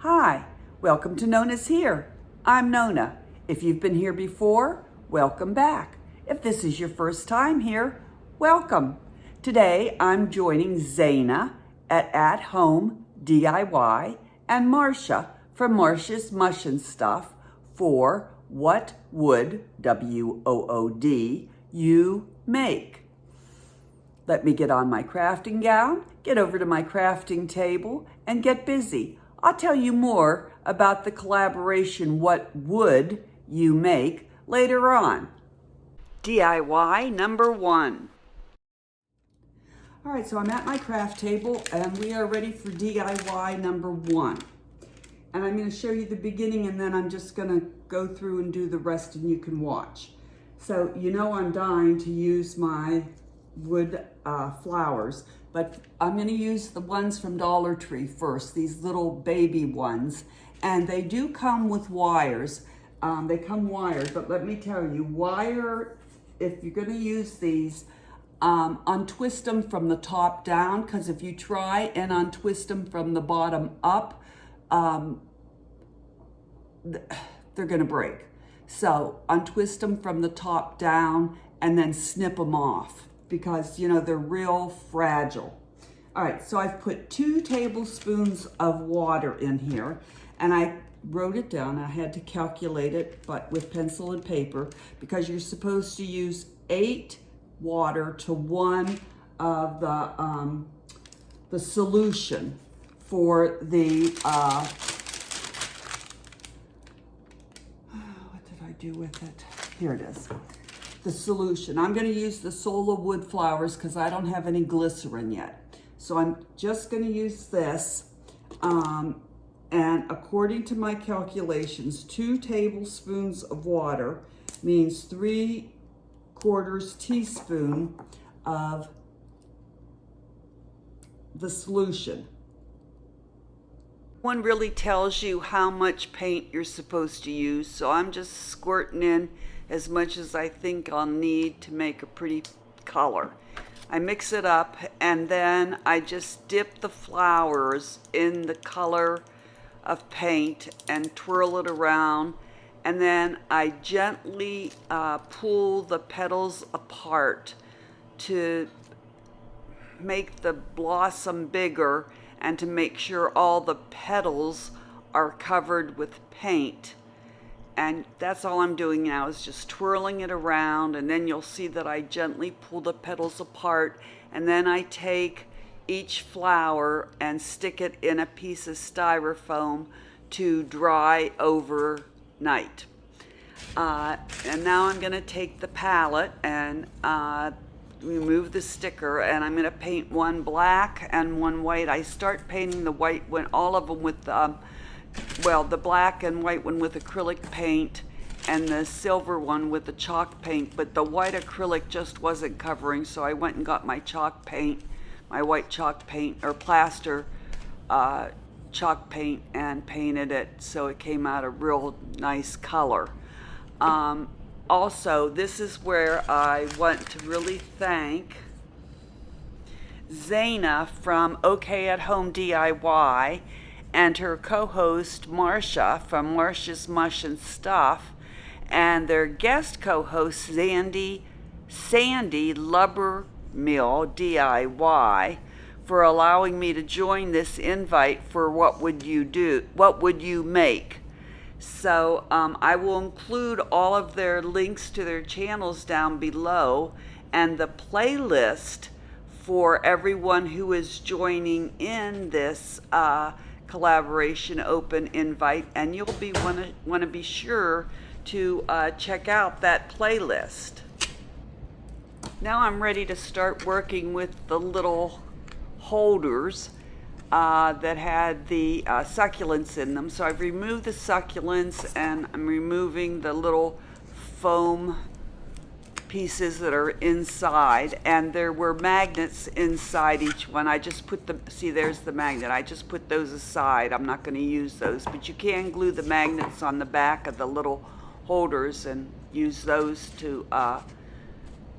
Hi, welcome to Nonnashere. I'm Nonna. If you've been here before, welcome back. If this is your first time here, welcome. Today I'm joining Zana at Home DIY and Marcia from Marcia's sMushandStuff for What Would, WOOD, You Make? Let me get on my crafting gown, get over to my crafting table, and get busy. I'll tell you more about the collaboration What Would You Make later on. DIY number 1. All right, so I'm at my craft table and we are ready for DIY number 1. And I'm going to show you the beginning and then I'm just going to go through and do the rest and you can watch. So you know I'm dying to use my wood flowers, but I'm going to use the ones from Dollar Tree first, these little baby ones, and they do come with wires. They come wired, but let me tell you, if you're going to use these, untwist them from the top down, because if you try and untwist them from the bottom up, they're going to break. So untwist them from the top down and then snip them off, because you know they're real fragile. All right, so I've put 2 tablespoons of water in here, and I wrote it down. I had to calculate it, but with pencil and paper, because you're supposed to use 8 water to 1 of the solution for the what did I do with it? Here it is. The solution. I'm going to use the Sola wood flowers because I don't have any glycerin yet. So I'm just going to use this. And according to my calculations, 2 tablespoons of water means 3/4 teaspoon of the solution. One really tells you how much paint you're supposed to use, so I'm just squirting in as much as I think I'll need to make a pretty color. I mix it up and then I just dip the flowers in the color of paint and twirl it around, and then I gently pull the petals apart to make the blossom bigger and to make sure all the petals are covered with paint. And that's all I'm doing now, is just twirling it around, and then you'll see that I gently pull the petals apart, and then I take each flower and stick it in a piece of styrofoam to dry overnight. And now I'm going to take the palette and remove the sticker, and I'm going to paint one black and one white. I start painting the white one, all of them with the black and white one with acrylic paint and the silver one with the chalk paint, but the white acrylic just wasn't covering, so I went and got my chalk paint, my white chalk paint or plaster chalk paint, and painted it so it came out a real nice color. Also, this is where I want to really thank Zana from OK At Home DIY and her co-host Marcia from Marcia's sMushandStuff, and their guest co-host Sandy Lubbermill DIY for allowing me to join this invite for What Would You Make? So I will include all of their links to their channels down below, and the playlist for everyone who is joining in this collaboration open invite, and you'll want to be sure to check out that playlist. Now I'm ready to start working with the little holders that had the succulents in them. So I've removed the succulents and I'm removing the little foam pieces that are inside, and there were magnets inside each one. I just put them, see there's the magnet, I just put those aside. I'm not going to use those, but you can glue the magnets on the back of the little holders and use those to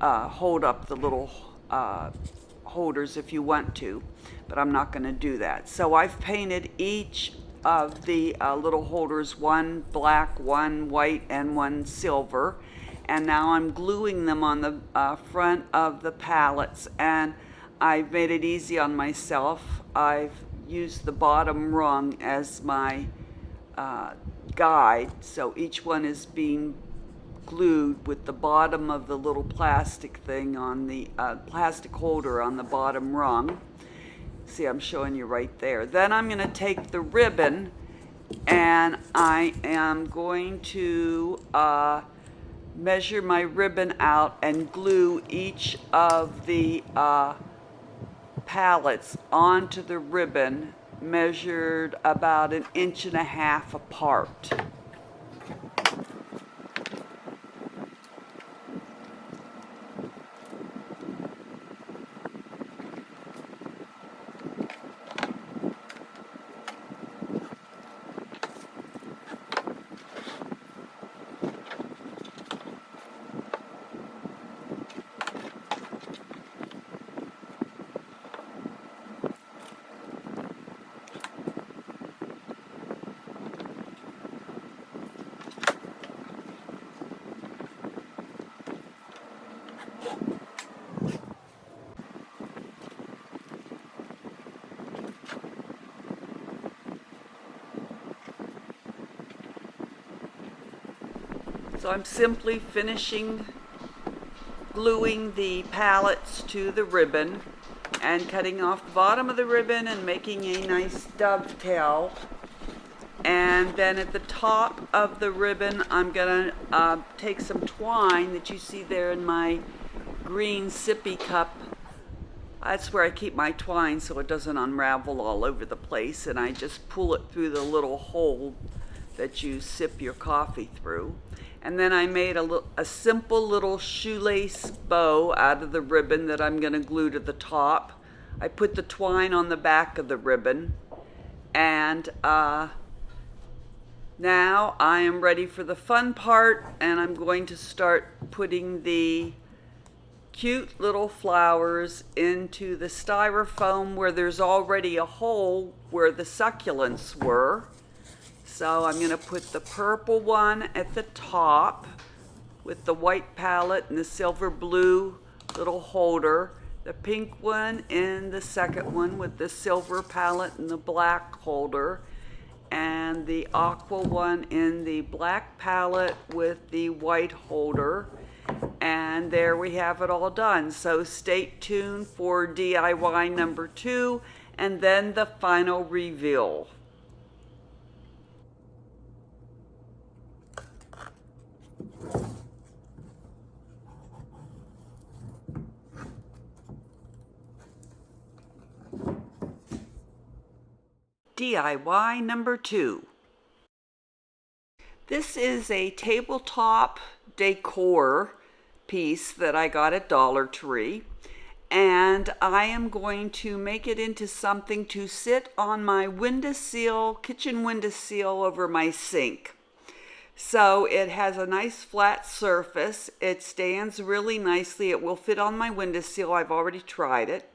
hold up the little holders if you want to, but I'm not going to do that. So I've painted each of the little holders, one black, one white, and one silver. And now I'm gluing them on the front of the palettes, and I've made it easy on myself. I've used the bottom rung as my guide, so each one is being glued with the bottom of the little plastic thing on the plastic holder on the bottom rung. See, I'm showing you right there. Then I'm going to take the ribbon, and I am going to measure my ribbon out and glue each of the palettes onto the ribbon, measured about 1.5 inches apart. So I'm simply finishing gluing the palettes to the ribbon and cutting off the bottom of the ribbon and making a nice dovetail. And then at the top of the ribbon, I'm gonna take some twine that you see there in my green sippy cup. That's where I keep my twine so it doesn't unravel all over the place, and I just pull it through the little hole that you sip your coffee through. And then I made a simple little shoelace bow out of the ribbon that I'm going to glue to the top. I put the twine on the back of the ribbon, and now I am ready for the fun part, and I'm going to start putting the cute little flowers into the styrofoam where there's already a hole where the succulents were. So I'm going to put the purple one at the top with the white palette and the silver blue little holder, the pink one in the second one with the silver palette and the black holder, and the aqua one in the black palette with the white holder. And there we have it all done. So stay tuned for DIY number 2 and then the final reveal. DIY number 2. This is a tabletop decor piece that I got at Dollar Tree, and I am going to make it into something to sit on my windowsill, kitchen windowsill over my sink. So it has a nice flat surface. It stands really nicely. It will fit on my windowsill. I've already tried it.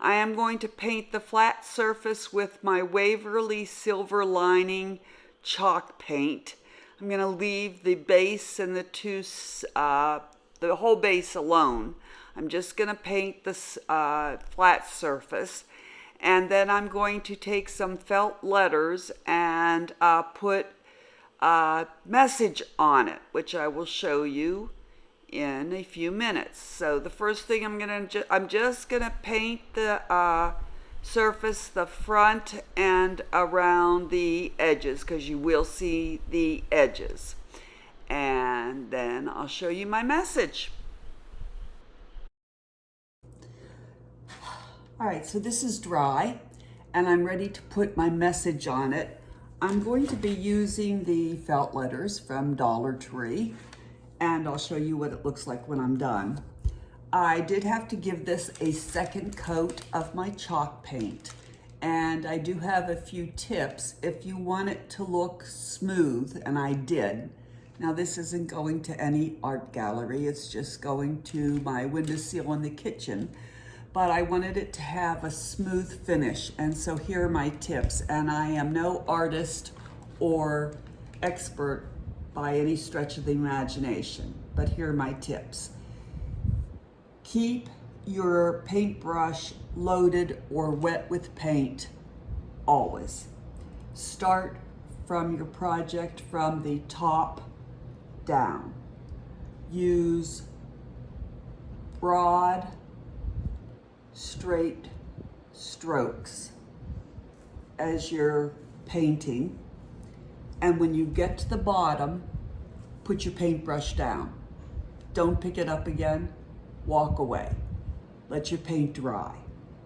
I am going to paint the flat surface with my Waverly Silver Lining chalk paint. I'm going to leave the base and the whole base alone. I'm just going to paint this flat surface, and then I'm going to take some felt letters and put a message on it, which I will show you in a few minutes. So the first thing I'm just gonna paint the surface, the front and around the edges, because you will see the edges, and then I'll show you my message. All right, so this is dry and I'm ready to put my message on it. I'm going to be using the felt letters from Dollar Tree, and I'll show you what it looks like when I'm done. I did have to give this a second coat of my chalk paint, and I do have a few tips if you want it to look smooth, and I did. Now this isn't going to any art gallery, it's just going to my windowsill in the kitchen. but I wanted it to have a smooth finish. And so here are my tips. And I am no artist or expert by any stretch of the imagination, but here are my tips. Keep your paintbrush loaded or wet with paint always. Start from your project from the top down. Use broad, straight strokes as you're painting. And when you get to the bottom, put your paintbrush down. Don't pick it up again, walk away. Let your paint dry.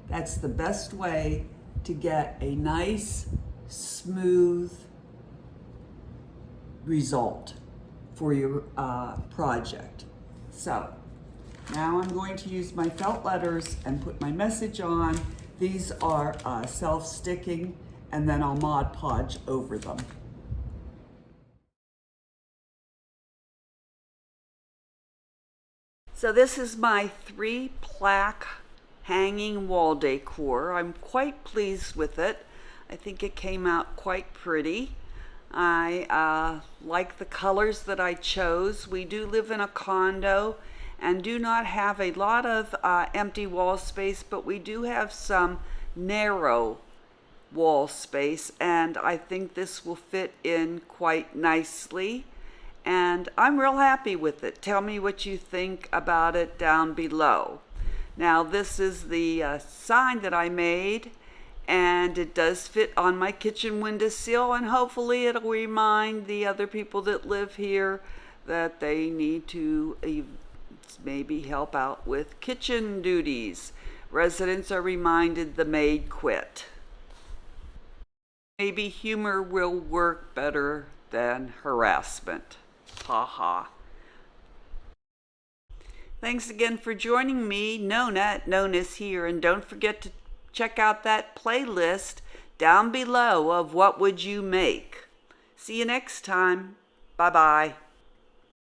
That's the best way to get a nice, smooth result for your project. So now I'm going to use my felt letters and put my message on. These are self-sticking, and then I'll Mod Podge over them. So this is my 3-plaque hanging wall decor. I'm quite pleased with it. I think it came out quite pretty. I like the colors that I chose. We do live in a condo and do not have a lot of empty wall space, but we do have some narrow wall space, and I think this will fit in quite nicely. And I'm real happy with it. Tell me what you think about it down below. Now this is the sign that I made, and it does fit on my kitchen windowsill, and hopefully it'll remind the other people that live here that they need to maybe help out with kitchen duties. Residents are reminded the maid quit. Maybe humor will work better than harassment. Ha ha. Thanks again for joining me, Nonna at Nonnashere, and don't forget to check out that playlist down below of What Would You Make? See you next time. Bye-bye.